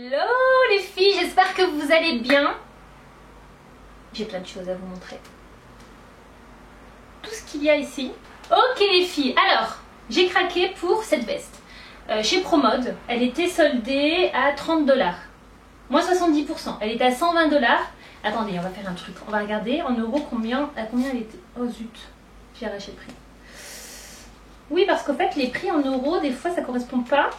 Hello les filles, j'espère que vous allez bien. J'ai plein de choses à vous montrer. Tout ce qu'il y a ici. Ok les filles, alors j'ai craqué pour cette veste. Chez Promode, elle était soldée à 30 $. Moins 70%. Elle était à 120 $. Attendez, on va faire un truc. On va regarder en euros à combien elle était. Oh zut, j'ai arraché le prix. Oui, parce qu'en fait, les prix en euros, des fois, ça correspond pas.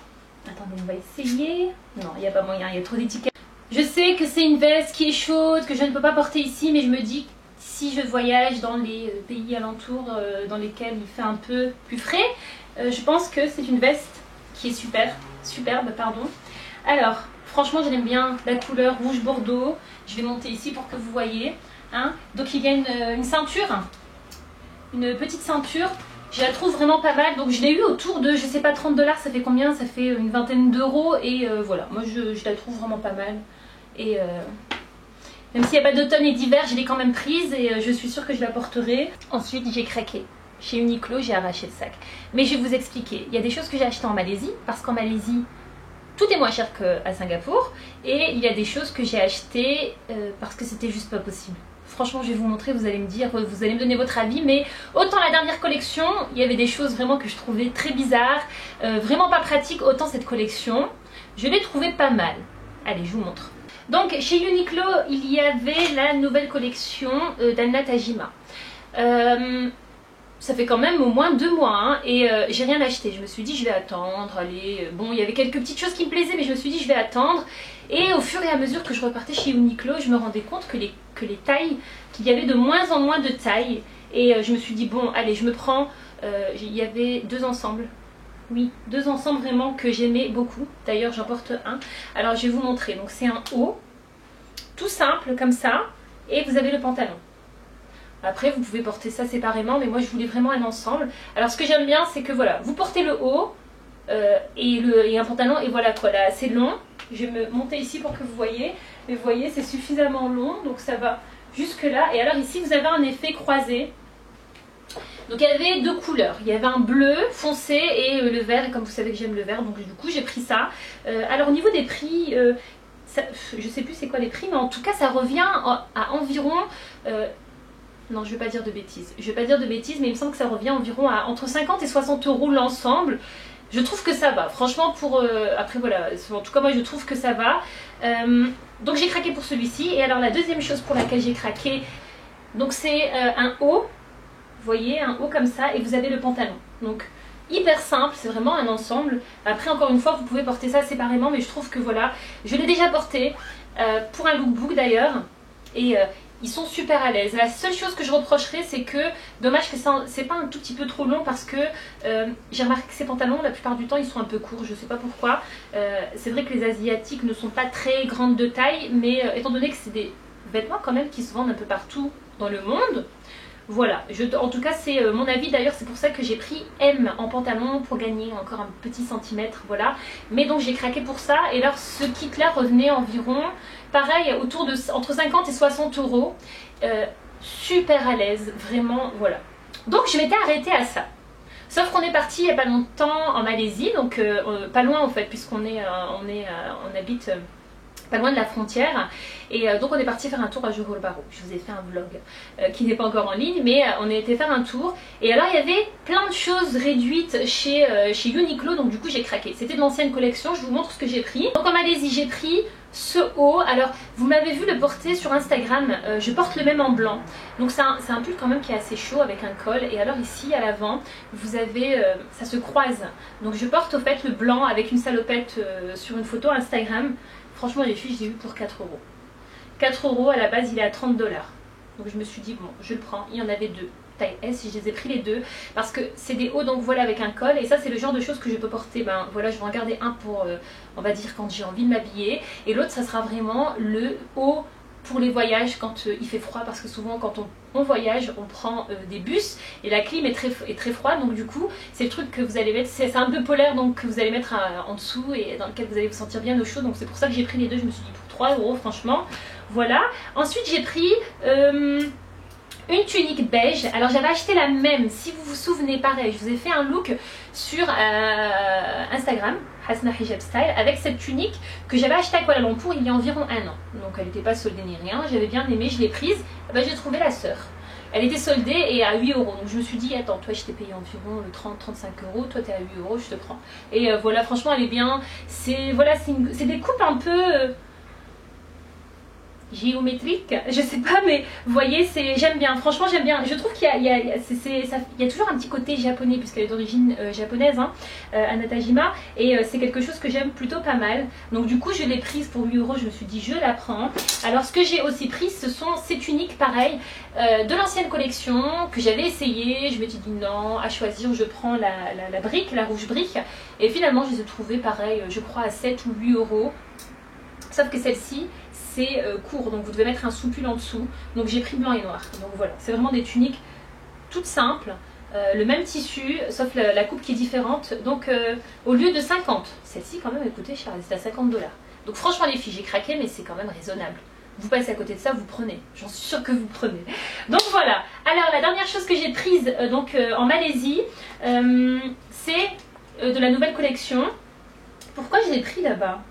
Attendez, on va essayer. Non, il n'y a pas moyen, il y a trop d'étiquettes. Je sais que c'est une veste qui est chaude, que je ne peux pas porter ici, mais je me dis, si je voyage dans les pays alentours dans lesquels il fait un peu plus frais, je pense que c'est une veste qui est superbe, pardon. Alors, franchement, je l'aime bien, la couleur rouge bordeaux. Je vais monter ici pour que vous voyez. Hein. Donc, il y a une ceinture, une petite ceinture. Je la trouve vraiment pas mal, donc je l'ai eu autour de, je sais pas, 30 $, ça fait combien? Ça fait une vingtaine d'euros et voilà, moi je la trouve vraiment pas mal. Et même s'il n'y a pas d'automne et d'hiver, je l'ai quand même prise et je suis sûre que je la porterai. Ensuite j'ai craqué. Chez Uniqlo, j'ai arraché le sac. Mais je vais vous expliquer, il y a des choses que j'ai achetées en Malaisie, parce qu'en Malaisie, tout est moins cher qu'à Singapour. Et il y a des choses que j'ai achetées parce que c'était juste pas possible. Franchement, je vais vous montrer, vous allez me dire, vous allez me donner votre avis. Mais autant la dernière collection, il y avait des choses vraiment que je trouvais très bizarres, vraiment pas pratiques. Autant cette collection, je l'ai trouvée pas mal. Allez, je vous montre. Donc, chez Uniqlo, il y avait la nouvelle collection d'Anna Tajima. Ça fait quand même au moins 2 mois hein, et j'ai rien acheté. Je me suis dit je vais attendre, allez. Bon, il y avait quelques petites choses qui me plaisaient mais je me suis dit je vais attendre. Et au fur et à mesure que je repartais chez Uniqlo, je me rendais compte que les tailles, qu'il y avait de moins en moins de tailles. Et je me suis dit bon, allez, je me prends, il y avait 2 ensembles. Oui, 2 ensembles vraiment que j'aimais beaucoup. D'ailleurs j'en porte un. Alors je vais vous montrer. Donc c'est un haut, tout simple comme ça. Et vous avez le pantalon. Après vous pouvez porter ça séparément, mais moi je voulais vraiment un ensemble. Alors ce que j'aime bien c'est que voilà, vous portez le haut et un pantalon et voilà quoi, là c'est long. Je vais me monter ici pour que vous voyez. Mais vous voyez c'est suffisamment long, donc ça va jusque là. Et alors ici vous avez un effet croisé. Donc il y avait 2 couleurs, il y avait un bleu foncé et le vert, et comme vous savez que j'aime le vert, donc du coup j'ai pris ça. Alors au niveau des prix, je sais plus c'est quoi les prix, mais en tout cas ça revient à environ... non, je ne vais pas dire de bêtises. Je vais pas dire de bêtises, mais il me semble que ça revient environ à entre 50 et 60 € l'ensemble. Je trouve que ça va. Franchement, pour... après, voilà. En tout cas, moi, je trouve que ça va. Donc, j'ai craqué pour celui-ci. Et alors, la deuxième chose pour laquelle j'ai craqué, donc c'est un haut. Vous voyez, un haut comme ça. Et vous avez le pantalon. Donc, hyper simple. C'est vraiment un ensemble. Après, encore une fois, vous pouvez porter ça séparément. Mais je trouve que, voilà, je l'ai déjà porté pour un lookbook, d'ailleurs. Et... ils sont super à l'aise. La seule chose que je reprocherais, c'est que, dommage que c'est pas un tout petit peu trop long parce que j'ai remarqué que ces pantalons, la plupart du temps, ils sont un peu courts. Je sais pas pourquoi. C'est vrai que les Asiatiques ne sont pas très grandes de taille, mais étant donné que c'est des vêtements quand même qui se vendent un peu partout dans le monde, voilà. En tout cas, c'est mon avis. D'ailleurs, c'est pour ça que j'ai pris M en pantalon pour gagner encore un petit centimètre, voilà. Mais donc, j'ai craqué pour ça. Et alors, ce kit-là revenait environ... pareil, autour de entre 50 et 60 €. Super à l'aise, vraiment, voilà. Donc je m'étais arrêtée à ça. Sauf qu'on est parti il n'y a pas longtemps en Malaisie, donc pas loin en fait, puisqu'on on habite pas loin de la frontière. Et donc on est parti faire un tour à Johor Bahru. Je vous ai fait un vlog qui n'est pas encore en ligne, mais on a été faire un tour. Et alors il y avait plein de choses réduites chez Uniqlo, donc du coup j'ai craqué. C'était de l'ancienne collection, je vous montre ce que j'ai pris. Donc en Malaisie j'ai pris ce haut. Alors vous m'avez vu le porter sur Instagram, je porte le même en blanc. Donc c'est un pull quand même qui est assez chaud avec un col. Et alors ici à l'avant vous avez, ça se croise. Donc je porte au fait le blanc avec une salopette sur une photo Instagram. Franchement les filles, je l'ai eu pour 4 €. 4 € à la base, il est à 30 $. Donc je me suis dit bon, je le prends. Il y en avait 2, taille S, je les ai pris les 2 parce que c'est des hauts, donc voilà, avec un col. Et ça c'est le genre de choses que je peux porter. Ben voilà, je vais en garder un pour, on va dire, quand j'ai envie de m'habiller. Et l'autre, ça sera vraiment le haut pour les voyages quand il fait froid, parce que souvent quand on voyage, on prend des bus et la clim est très froide, donc du coup c'est le truc que vous allez mettre, c'est un peu polaire, donc que vous allez mettre en dessous et dans lequel vous allez vous sentir bien au chaud. Donc c'est pour ça que j'ai pris les 2, je me suis dit pour 3 € franchement, voilà. Ensuite j'ai pris une tunique beige. Alors j'avais acheté la même, si vous vous souvenez, pareil, je vous ai fait un look sur Instagram, Hasna Hijab Style, avec cette tunique que j'avais achetée à Kuala Lumpur il y a environ un an. Donc elle n'était pas soldée ni rien, j'avais bien aimé, je l'ai prise, ben, j'ai trouvé la sœur. Elle était soldée et à 8 euros. Donc je me suis dit, attends, toi je t'ai payé environ 30-35 euros, toi t'es à 8 euros, je te prends. Et voilà, franchement elle est bien. C'est voilà, c'est des coupes un peu géométriques, je sais pas, mais vous voyez, j'aime bien, franchement j'aime bien. Je trouve qu'il y a toujours un petit côté japonais, puisqu'elle est d'origine japonaise, hein, Anatajima, et c'est quelque chose que j'aime plutôt pas mal. Donc du coup je l'ai prise pour 8 euros, je me suis dit je la prends. Alors ce que j'ai aussi pris, ce sont ces tuniques pareil, de l'ancienne collection, que j'avais essayé. Je me suis dit non, à choisir je prends la brique, la rouge brique, et finalement je les ai trouvées pareil, je crois à 7 ou 8 euros. Sauf que celle-ci, c'est court, donc vous devez mettre un soupul en dessous. Donc j'ai pris blanc et noir. Donc voilà, c'est vraiment des tuniques toutes simples, le même tissu, sauf la coupe qui est différente. Donc au lieu de 50, celle-ci quand même, écoutez, cher, elle est à 50 $. Donc franchement les filles, j'ai craqué, mais c'est quand même raisonnable. Vous passez à côté de ça, vous prenez. J'en suis sûre que vous prenez. Donc voilà. Alors la dernière chose que j'ai prise en Malaisie, c'est de la nouvelle collection. Pourquoi je l'ai pris là-bas?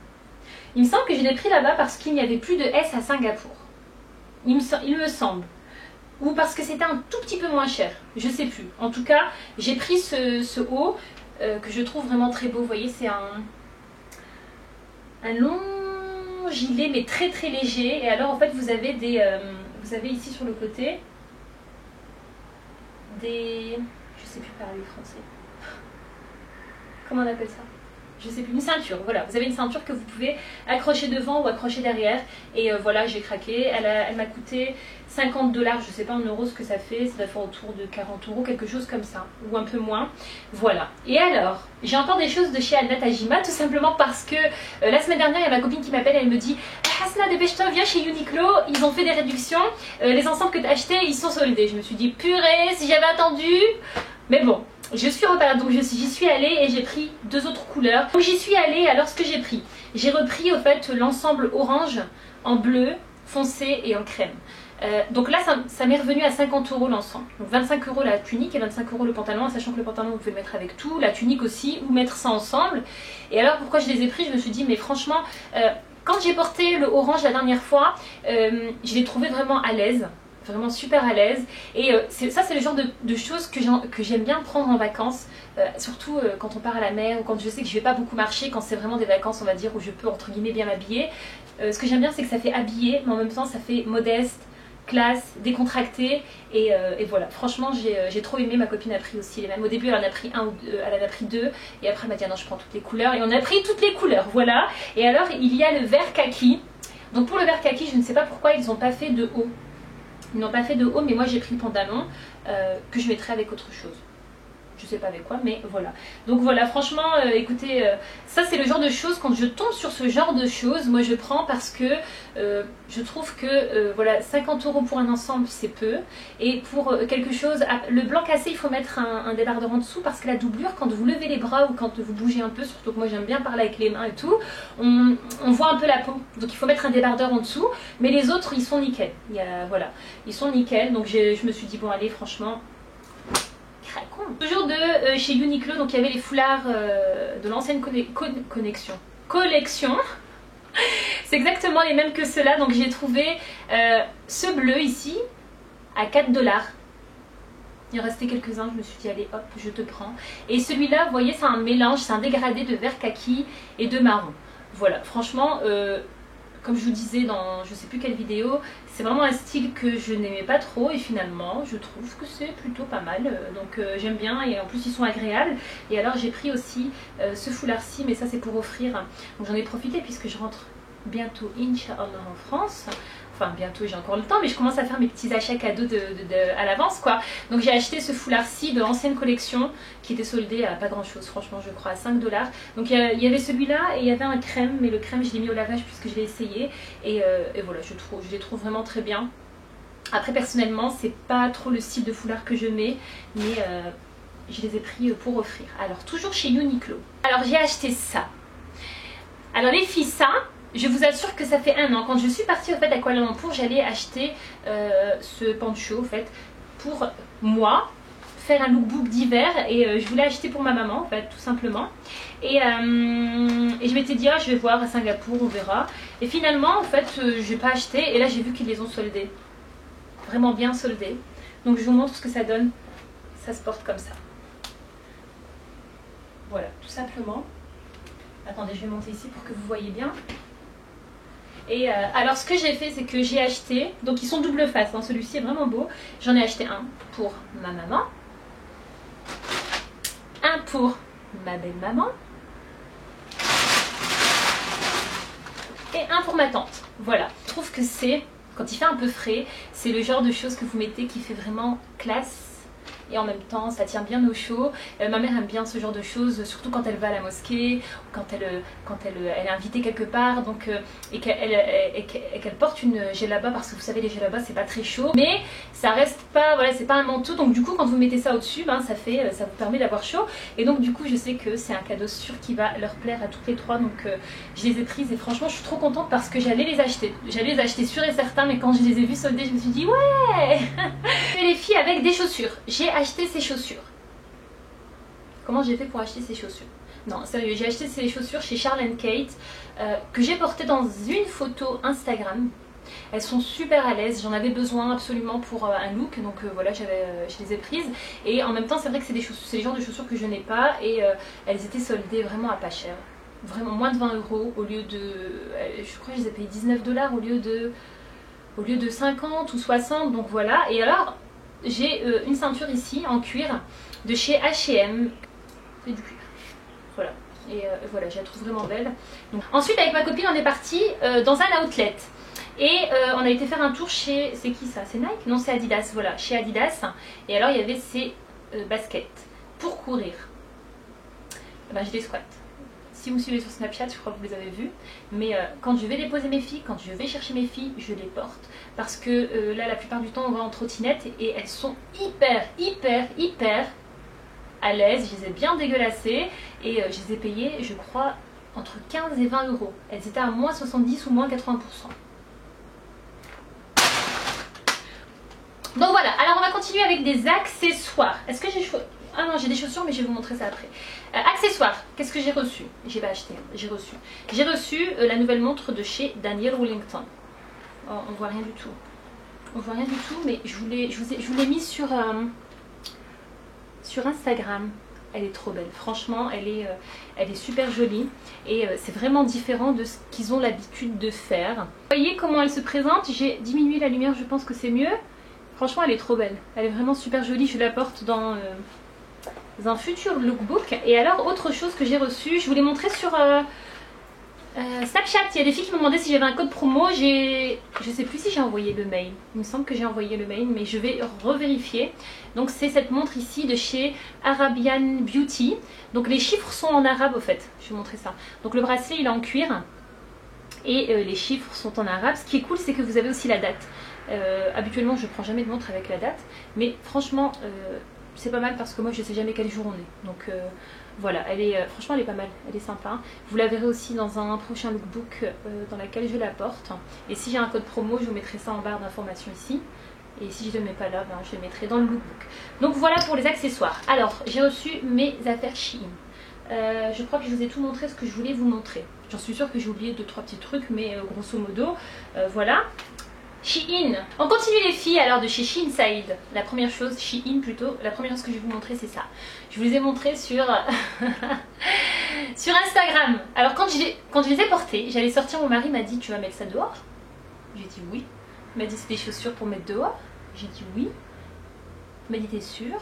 Il me semble que je l'ai pris là-bas parce qu'il n'y avait plus de S à Singapour. Il me semble. Ou parce que c'était un tout petit peu moins cher. Je sais plus. En tout cas, j'ai pris ce haut que je trouve vraiment très beau. Vous voyez, c'est un long gilet mais très très léger. Et alors en fait, vous avez vous avez ici sur le côté je sais plus parler français. Comment on appelle ça? Je sais plus, une ceinture, voilà, vous avez une ceinture que vous pouvez accrocher devant ou accrocher derrière. Et voilà, j'ai craqué, elle m'a coûté 50 $, je sais pas en euros ce que ça fait, ça doit faire autour de 40 euros, quelque chose comme ça, ou un peu moins. Voilà, et alors, j'ai encore des choses de chez Anatajima, tout simplement parce que la semaine dernière, il y a ma copine qui m'appelle, elle me dit Hasna, dépêche-toi, viens chez Uniqlo, ils ont fait des réductions, les ensembles que tu as achetés, ils sont soldés. Je me suis dit, purée, si j'avais attendu, mais bon. Je suis repartie, donc j'y suis allée et j'ai pris 2 autres couleurs. Donc j'y suis allée, alors ce que j'ai pris, j'ai repris au fait l'ensemble orange en bleu foncé et en crème. Donc là ça m'est revenu à 50 euros l'ensemble. Donc 25 euros la tunique et 25 euros le pantalon, sachant que le pantalon vous pouvez le mettre avec tout, la tunique aussi, ou mettre ça ensemble. Et alors pourquoi je les ai pris? Je me suis dit mais franchement, quand j'ai porté le orange la dernière fois, je l'ai trouvé vraiment à l'aise. Vraiment super à l'aise, et ça c'est le genre de choses que j'aime bien prendre en vacances, surtout quand on part à la mer ou quand je sais que je vais pas beaucoup marcher, quand c'est vraiment des vacances on va dire où je peux entre guillemets bien m'habiller. Ce que j'aime bien c'est que ça fait habiller mais en même temps ça fait modeste, classe, décontracté, et voilà, franchement j'ai trop aimé. Ma copine a pris aussi les mêmes. Au début elle en a pris elle en a pris 2 et après elle m'a dit ah non je prends toutes les couleurs, et on a pris toutes les couleurs, voilà. Et alors il y a le vert kaki. Donc pour le vert kaki je ne sais pas pourquoi ils n'ont pas fait de haut. Ils n'ont pas fait de haut, mais moi j'ai pris le pantalon que je mettrai avec autre chose. Je sais pas avec quoi, mais voilà. Donc voilà, franchement, écoutez, ça c'est le genre de choses, quand je tombe sur ce genre de choses, moi je prends parce que je trouve que voilà, 50 euros pour un ensemble c'est peu. Et pour quelque chose, le blanc cassé, il faut mettre un débardeur en dessous parce que la doublure, quand vous levez les bras ou quand vous bougez un peu, surtout que moi j'aime bien parler avec les mains et tout, on voit un peu la peau. Donc il faut mettre un débardeur en dessous, mais les autres ils sont nickel. Voilà, ils sont nickel. Donc je me suis dit bon allez, franchement. Toujours de chez Uniqlo, donc il y avait les foulards de l'ancienne collection. C'est exactement les mêmes que ceux-là, donc j'ai trouvé ce bleu ici à 4 $. Il en restait quelques-uns, je me suis dit allez hop, je te prends. Et celui-là, vous voyez, c'est un mélange, c'est un dégradé de vert kaki et de marron. Voilà, franchement, comme je vous disais dans je sais plus quelle vidéo, c'est vraiment un style que je n'aimais pas trop et finalement je trouve que c'est plutôt pas mal, donc j'aime bien, et en plus ils sont agréables. Et alors j'ai pris aussi ce foulard-ci, mais ça c'est pour offrir, donc j'en ai profité puisque je rentre bientôt Inch'Allah en France. Enfin bientôt, j'ai encore le temps, mais je commence à faire mes petits achats cadeaux à l'avance quoi. Donc j'ai acheté ce foulard-ci de l'ancienne collection qui était soldé à pas grand chose, franchement je crois à 5 $. Donc il y avait celui-là et il y avait un crème, mais le crème je l'ai mis au lavage puisque je l'ai essayé, et voilà, je les trouve vraiment très bien. Après personnellement c'est pas trop le style de foulard que je mets, mais je les ai pris pour offrir. Alors toujours chez Uniqlo. Alors j'ai acheté ça. Alors les filles, ça, je vous assure que ça fait un an. Quand je suis partie au fait à Kuala Lumpur, j'allais acheter ce poncho au fait pour moi, faire un lookbook d'hiver et je voulais acheter pour ma maman en fait, tout simplement. Et je m'étais dit, ah, je vais voir à Singapour, on verra. Et finalement, en fait, je n'ai pas acheté et là j'ai vu qu'ils les ont soldés. Vraiment bien soldés. Donc je vous montre ce que ça donne. Ça se porte comme ça. Voilà, tout simplement. Attendez, je vais monter ici pour que vous voyez bien. Et alors ce que j'ai fait, c'est que j'ai acheté, donc ils sont double face, hein, celui-ci est vraiment beau. J'en ai acheté un pour ma maman, un pour ma belle-maman et un pour ma tante. Voilà, je trouve que c'est, quand il fait un peu frais, c'est le genre de choses que vous mettez qui fait vraiment classe. Et en même temps ça tient bien au chaud. Ma mère aime bien ce genre de choses, surtout quand elle va à la mosquée, ou quand elle est invitée quelque part, donc, et qu'elle porte une djellaba, parce que vous savez les djellabas c'est pas très chaud, mais ça reste pas, voilà, c'est pas un manteau, donc du coup quand vous mettez ça au dessus, ben, ça vous permet d'avoir chaud, et donc du coup je sais que c'est un cadeau sûr qui va leur plaire à toutes les trois, donc je les ai prises et franchement je suis trop contente parce que j'allais les acheter sûr et certain, mais quand je les ai vues soldées je me suis dit ouais. Et les filles avec des chaussures, j'ai acheté ces chaussures. Comment j'ai fait pour acheter ces chaussures? Non, sérieux, j'ai acheté ces chaussures chez Charles & Kate que j'ai portées dans une photo Instagram. Elles sont super à l'aise, j'en avais besoin absolument pour un look, donc voilà, je les ai prises. Et en même temps, c'est vrai que c'est le genre de chaussures que je n'ai pas et elles étaient soldées vraiment à pas cher. Vraiment moins de 20 € au lieu de... je crois que je les ai payées 19 $ au lieu de 50 ou 60, donc voilà. Et alors... j'ai une ceinture ici en cuir de chez H&M. C'est du cuir. Voilà. Et voilà, je la trouve vraiment belle. Donc, ensuite, avec ma copine, on est parti dans un outlet. Et on a été faire un tour chez... c'est qui ça? C'est Nike? Non, c'est Adidas. Voilà, chez Adidas. Et alors, il y avait ces baskets pour courir. Ben, je les squatte. Si vous me suivez sur Snapchat, je crois que vous les avez vus. Mais quand je vais déposer mes filles, quand je vais chercher mes filles, je les porte. Parce que là, la plupart du temps, on va en trottinette et elles sont hyper à l'aise. Je les ai bien dégueulassées et je les ai payées, je crois, entre 15 et 20 €. Elles étaient à moins 70 ou moins 80%. Donc voilà, alors on va continuer avec des accessoires. Est-ce que j'ai choisi... Ah non, j'ai des chaussures, mais je vais vous montrer ça après. Accessoires, qu'est-ce que j'ai reçu? J'ai pas acheté, hein. J'ai reçu la nouvelle montre de chez Daniel Wellington. Oh, on voit rien du tout. On voit rien du tout, mais je vous l'ai mis sur Instagram. Elle est trop belle. Franchement, elle est super jolie. Et c'est vraiment différent de ce qu'ils ont l'habitude de faire. Vous voyez comment elle se présente? J'ai diminué la lumière, je pense que c'est mieux. Franchement, elle est trop belle. Elle est vraiment super jolie. Je la porte dans un futur lookbook. Et alors, autre chose que j'ai reçu, je vous l'ai montré sur Snapchat. Il y a des filles qui m'ont demandé si j'avais un code promo. Je sais plus si j'ai envoyé le mail. Il me semble que j'ai envoyé le mail, mais je vais revérifier. Donc c'est cette montre ici de chez Arabian Beauty. Donc les chiffres sont en arabe au fait. Je vais vous montrer ça. Donc le bracelet il est en cuir. Et les chiffres sont en arabe. Ce qui est cool, c'est que vous avez aussi la date. Habituellement je prends jamais de montre avec la date, mais franchement c'est pas mal parce que moi je sais jamais quel jour on est, donc voilà, franchement elle est pas mal, elle est sympa. Vous la verrez aussi dans un prochain lookbook dans lequel je la porte, et si j'ai un code promo je vous mettrai ça en barre d'informations ici, et si je ne le mets pas là, ben, je le mettrai dans le lookbook. Donc voilà pour les accessoires. Alors j'ai reçu mes affaires Shein. Je crois que je vous ai tout montré ce que je voulais vous montrer. J'en suis sûre que j'ai oublié 2-3 petits trucs, mais grosso modo voilà. Shein. On continue les filles alors de chez Shein Side. La première chose, Shein plutôt, la première chose que je vais vous montrer c'est ça. Je vous les ai montrés sur sur Instagram. Alors quand je les ai portés, j'allais sortir, mon mari m'a dit tu vas mettre ça dehors? J'ai dit oui. Il m'a dit c'est des chaussures pour mettre dehors? J'ai dit oui. Il m'a dit t'es sûre?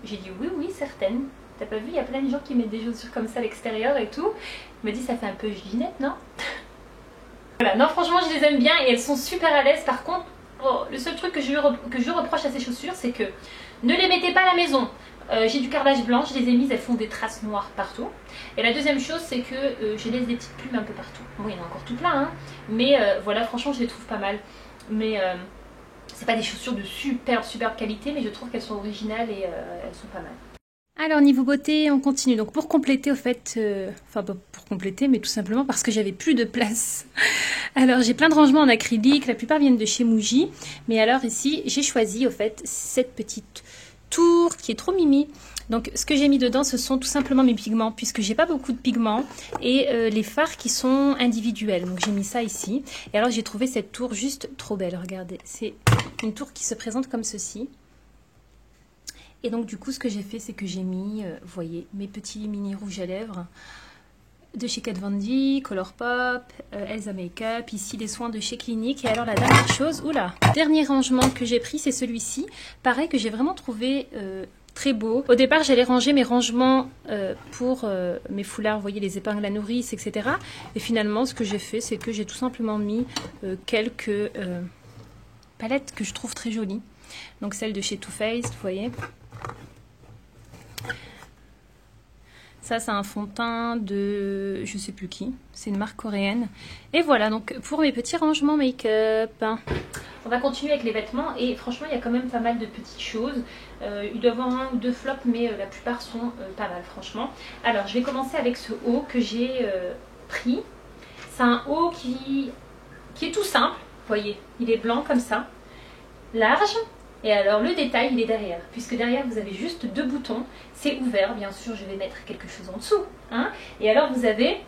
J'ai dit oui certaine. T'as pas vu, il y a plein de gens qui mettent des chaussures comme ça à l'extérieur et tout. Il m'a dit ça fait un peu ginette, non? Voilà, non franchement je les aime bien et elles sont super à l'aise. Par contre, le seul truc que je reproche à ces chaussures, c'est que ne les mettez pas à la maison. J'ai du carrelage blanc, je les ai mises, elles font des traces noires partout. Et la deuxième chose, c'est que je laisse des petites plumes un peu partout. Bon, il y en a encore tout plein, hein, mais voilà, franchement je les trouve pas mal. Mais c'est pas des chaussures de superbe qualité, mais je trouve qu'elles sont originales et elles sont pas mal. Alors niveau beauté, on continue. Donc pour compléter au fait, enfin pas pour compléter, mais tout simplement parce que j'avais plus de place. Alors j'ai plein de rangements en acrylique, la plupart viennent de chez Muji. Mais alors ici, j'ai choisi au fait cette petite tour qui est trop mimi. Donc ce que j'ai mis dedans, ce sont tout simplement mes pigments, puisque j'ai pas beaucoup de pigments, et les fards qui sont individuels. Donc j'ai mis ça ici. Et alors j'ai trouvé cette tour juste trop belle, regardez. C'est une tour qui se présente comme ceci. Et donc du coup ce que j'ai fait, c'est que j'ai mis, vous voyez, mes petits mini rouges à lèvres de chez Kat Von D, Colourpop, Elsa Makeup, ici les soins de chez Clinique. Et alors la dernière chose, oula, dernier rangement que j'ai pris, c'est celui-ci. Pareil, que j'ai vraiment trouvé très beau. Au départ, j'allais ranger mes rangements pour mes foulards, vous voyez, les épingles à nourrice, etc. Et finalement, ce que j'ai fait, c'est que j'ai tout simplement mis quelques palettes que je trouve très jolies. Donc celle de chez Too Faced, vous voyez. Ça, c'est un fond de teint de je sais plus qui. C'est une marque coréenne. Et voilà, donc pour mes petits rangements make-up. On va continuer avec les vêtements. Et franchement, il y a quand même pas mal de petites choses. Il doit y avoir 1 ou 2 flops, mais la plupart sont pas mal, franchement. Alors, je vais commencer avec ce haut que j'ai pris. C'est un haut qui est tout simple. Vous voyez, il est blanc comme ça. Large. Et alors le détail il est derrière, puisque derrière vous avez juste 2 boutons, c'est ouvert, bien sûr je vais mettre quelque chose en dessous, hein. Et alors vous avez,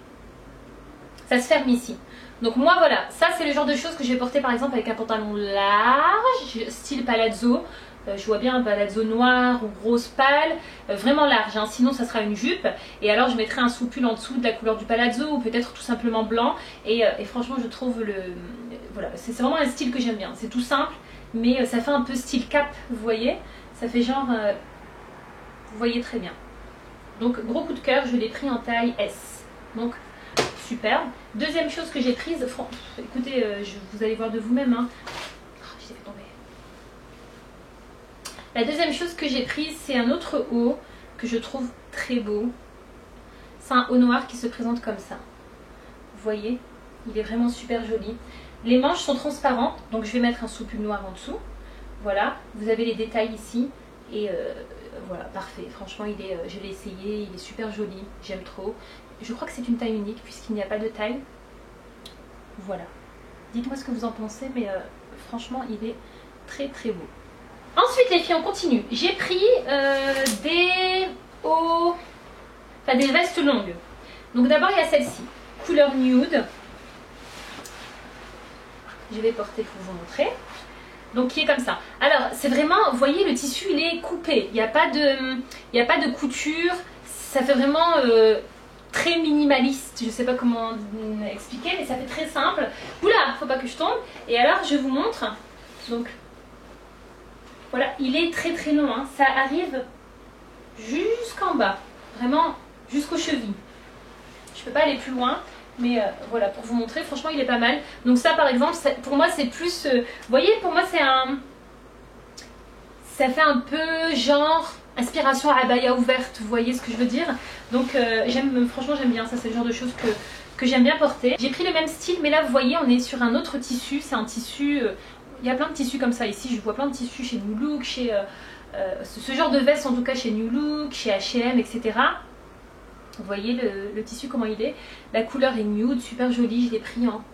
ça se ferme ici. Donc moi voilà, ça c'est le genre de choses que je vais porter par exemple avec un pantalon large, style palazzo. Je vois bien un palazzo noir ou rose pâle, vraiment large, hein. Sinon ça sera une jupe. Et alors je mettrai un soupul en dessous de la couleur du palazzo ou peut-être tout simplement blanc. Et franchement je trouve voilà, c'est vraiment un style que j'aime bien, c'est tout simple. Mais ça fait un peu style cap, vous voyez. Ça fait genre, vous voyez très bien. Donc gros coup de cœur, je l'ai pris en taille S. Donc superbe. Deuxième chose que j'ai prise, écoutez, vous allez voir de vous-même, hein. Oh, je l'ai fait tomber. La deuxième chose que j'ai prise, c'est un autre haut que je trouve très beau. C'est un haut noir qui se présente comme ça. Vous voyez, il est vraiment super joli. Les manches sont transparentes, donc je vais mettre un soupul noir en dessous. Voilà, vous avez les détails ici. Et voilà, parfait. Franchement, je l'ai essayé, il est super joli. J'aime trop. Je crois que c'est une taille unique puisqu'il n'y a pas de taille. Voilà. Dites-moi ce que vous en pensez, mais franchement, il est très très beau. Ensuite, les filles, on continue. J'ai pris des hauts, enfin des vestes longues. Donc d'abord, il y a celle-ci, couleur nude. Je vais porter pour vous montrer. Donc qui est comme ça. Alors c'est vraiment, vous voyez, le tissu il est coupé. Il n'y a pas de couture. Ça fait vraiment très minimaliste. Je ne sais pas comment expliquer, mais ça fait très simple. Oula, faut pas que je tombe. Et alors je vous montre. Donc voilà, il est très très long, hein. Ça arrive jusqu'en bas. Vraiment jusqu'aux chevilles. Je ne peux pas aller plus loin. Mais voilà, pour vous montrer, franchement il est pas mal. Donc ça par exemple, pour moi c'est plus, vous voyez, pour moi c'est ça fait un peu genre inspiration à abaya ouverte, vous voyez ce que je veux dire. Donc franchement j'aime bien, ça c'est le genre de choses que j'aime bien porter. J'ai pris le même style, mais là vous voyez on est sur un autre tissu, c'est un tissu, il y a plein de tissus comme ça ici, je vois plein de tissus chez New Look, chez ce genre de veste en tout cas chez New Look, chez H&M, etc. Vous voyez le tissu comment il est. La couleur est nude, super jolie. Je l'ai pris en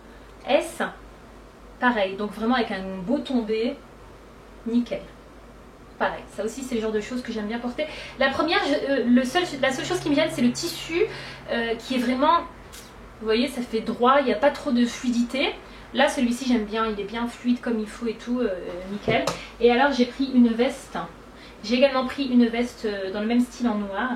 S. Pareil, donc vraiment avec un beau tombé. Nickel. Pareil, ça aussi c'est le genre de choses que j'aime bien porter. La première, la seule chose qui me gêne c'est le tissu qui est vraiment, vous voyez, ça fait droit, il n'y a pas trop de fluidité. Là celui-ci j'aime bien, il est bien fluide comme il faut et tout, nickel. Et alors j'ai pris une veste. J'ai également pris une veste dans le même style en noir.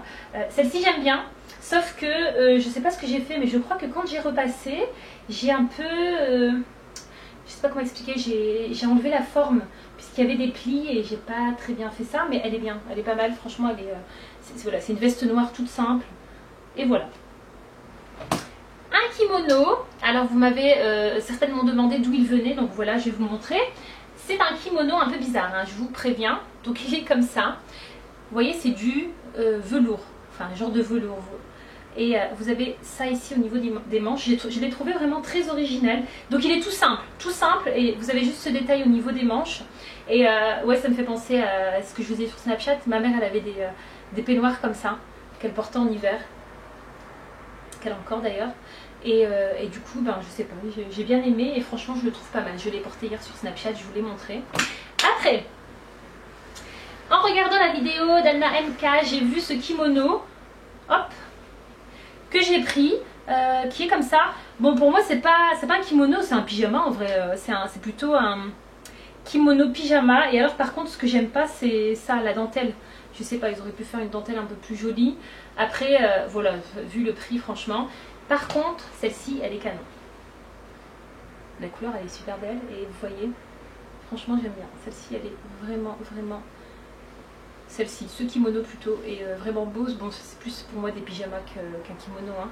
Celle-ci j'aime bien. Sauf que, je sais pas ce que j'ai fait, mais je crois que quand j'ai repassé, j'ai un peu, je sais pas comment expliquer, j'ai enlevé la forme, puisqu'il y avait des plis et j'ai pas très bien fait ça, mais elle est bien, elle est pas mal, franchement, elle est, voilà, c'est une veste noire toute simple, et voilà. Un kimono, alors vous m'avez certainement demandé d'où il venait, donc voilà, je vais vous montrer. C'est un kimono un peu bizarre, hein, je vous préviens, donc il est comme ça, vous voyez, c'est du velours, enfin, un genre de velours. Et vous avez ça ici au niveau des manches. Je l'ai trouvé vraiment très original. Donc il est tout simple. Et vous avez juste ce détail au niveau des manches. Et ouais, ça me fait penser à ce que je faisais sur Snapchat. Ma mère, elle avait des peignoirs comme ça, qu'elle portait en hiver. Qu'elle a encore d'ailleurs. Et du coup, ben, je sais pas, j'ai bien aimé. Et franchement, je le trouve pas mal. Je l'ai porté hier sur Snapchat, je vous l'ai montré. Après, en regardant la vidéo d'Anna MK, j'ai vu ce kimono, hop, que j'ai pris, qui est comme ça. Bon, pour moi c'est pas un kimono, c'est un pyjama en vrai, c'est plutôt un kimono pyjama. Et alors par contre ce que j'aime pas c'est ça, la dentelle. Je sais pas, ils auraient pu faire une dentelle un peu plus jolie. Après voilà, vu le prix franchement. Par contre celle-ci elle est canon. La couleur elle est super belle et vous voyez, franchement j'aime bien. Celle-ci elle est vraiment celle-ci, ce kimono plutôt est vraiment beau. Bon c'est plus pour moi des pyjamas qu'un kimono hein.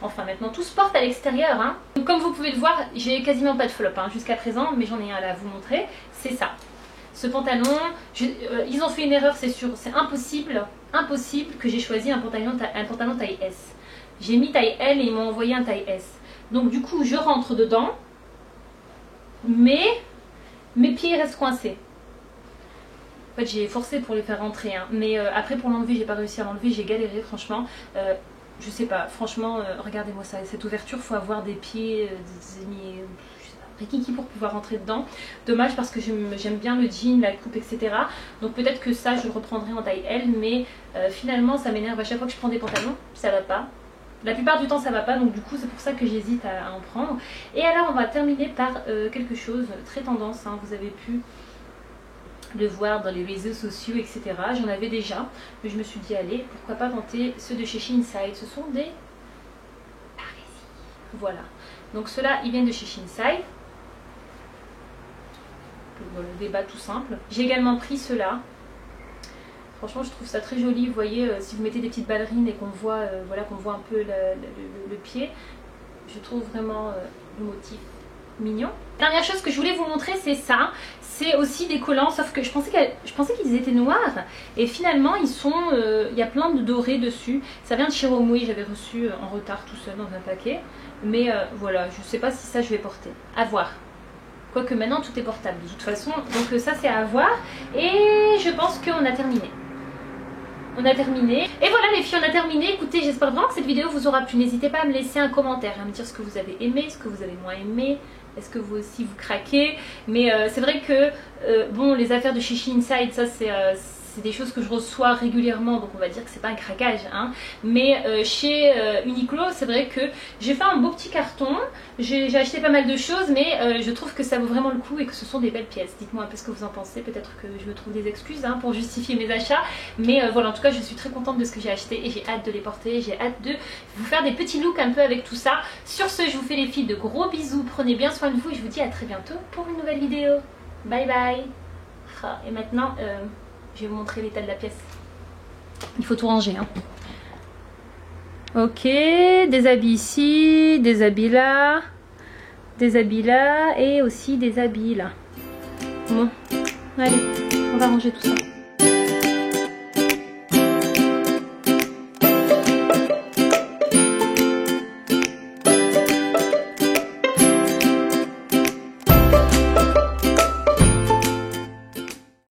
Enfin maintenant tout se porte à l'extérieur hein. Donc, comme vous pouvez le voir, j'ai quasiment pas de flop hein, jusqu'à présent, mais j'en ai un là à vous montrer. C'est ça. Ce pantalon, ils ont fait une erreur c'est sûr, c'est impossible que j'ai choisi un pantalon taille S. J'ai mis taille L et ils m'ont envoyé un taille S. Donc du coup je rentre dedans, mais mes pieds restent coincés. En fait j'ai forcé pour les faire rentrer hein. Mais après pour l'enlever j'ai pas réussi à l'enlever, j'ai galéré franchement. Je sais pas, franchement regardez-moi ça, cette ouverture, faut avoir des pieds, rikiki pour pouvoir rentrer dedans. Dommage parce que j'aime bien le jean, la coupe etc. Donc peut-être que ça je le reprendrai en taille L, mais finalement ça m'énerve à chaque fois que je prends des pantalons, ça va pas. La plupart du temps ça va pas, donc du coup c'est pour ça que j'hésite à en prendre. Et alors on va terminer par quelque chose très tendance hein. Vous avez pu le voir dans les réseaux sociaux etc. J'en avais déjà, mais je me suis dit allez, pourquoi pas tenter ceux de chez Shinside. Ce sont des parisis. Voilà, donc ceux-là ils viennent de chez Shinside. Voilà, des bas tout simple. J'ai également pris ceux-là. Franchement je trouve ça très joli. Vous voyez si vous mettez des petites ballerines et qu'on voit, voilà, qu'on voit un peu le pied, je trouve vraiment le motif mignon. Dernière chose que je voulais vous montrer c'est ça. C'est aussi des collants, sauf que je pensais qu'ils étaient noirs et finalement ils sont, il y a plein de dorés dessus. Ça vient de chez Romwe, j'avais reçu en retard tout seul dans un paquet. Mais voilà, je sais pas si ça je vais porter. À voir. Quoique maintenant tout est portable de toute façon, donc ça c'est à voir. Et je pense qu'on a terminé. On a terminé. Et voilà les filles, on a terminé. Écoutez, j'espère vraiment que cette vidéo vous aura plu. N'hésitez pas à me laisser un commentaire, à me dire ce que vous avez aimé, ce que vous avez moins aimé. Est-ce que vous aussi vous craquez? Mais c'est vrai que bon, les affaires de chez Shinside, ça c'est des choses que je reçois régulièrement, donc on va dire que c'est pas un craquage hein. Mais chez Uniqlo c'est vrai que j'ai fait un beau petit carton, j'ai acheté pas mal de choses, mais je trouve que ça vaut vraiment le coup et que ce sont des belles pièces. Dites-moi un peu ce que vous en pensez, peut-être que je me trouve des excuses hein, pour justifier mes achats, mais voilà, en tout cas je suis très contente de ce que j'ai acheté et j'ai hâte de les porter, j'ai hâte de vous faire des petits looks un peu avec tout ça. Sur ce je vous fais les filles de gros bisous, prenez bien soin de vous et je vous dis à très bientôt pour une nouvelle vidéo. Bye bye. Et maintenant je vais vous montrer l'état de la pièce. Il faut tout ranger hein. Ok, des habits ici, des habits là et aussi des habits là. Bon, allez, on va ranger tout ça.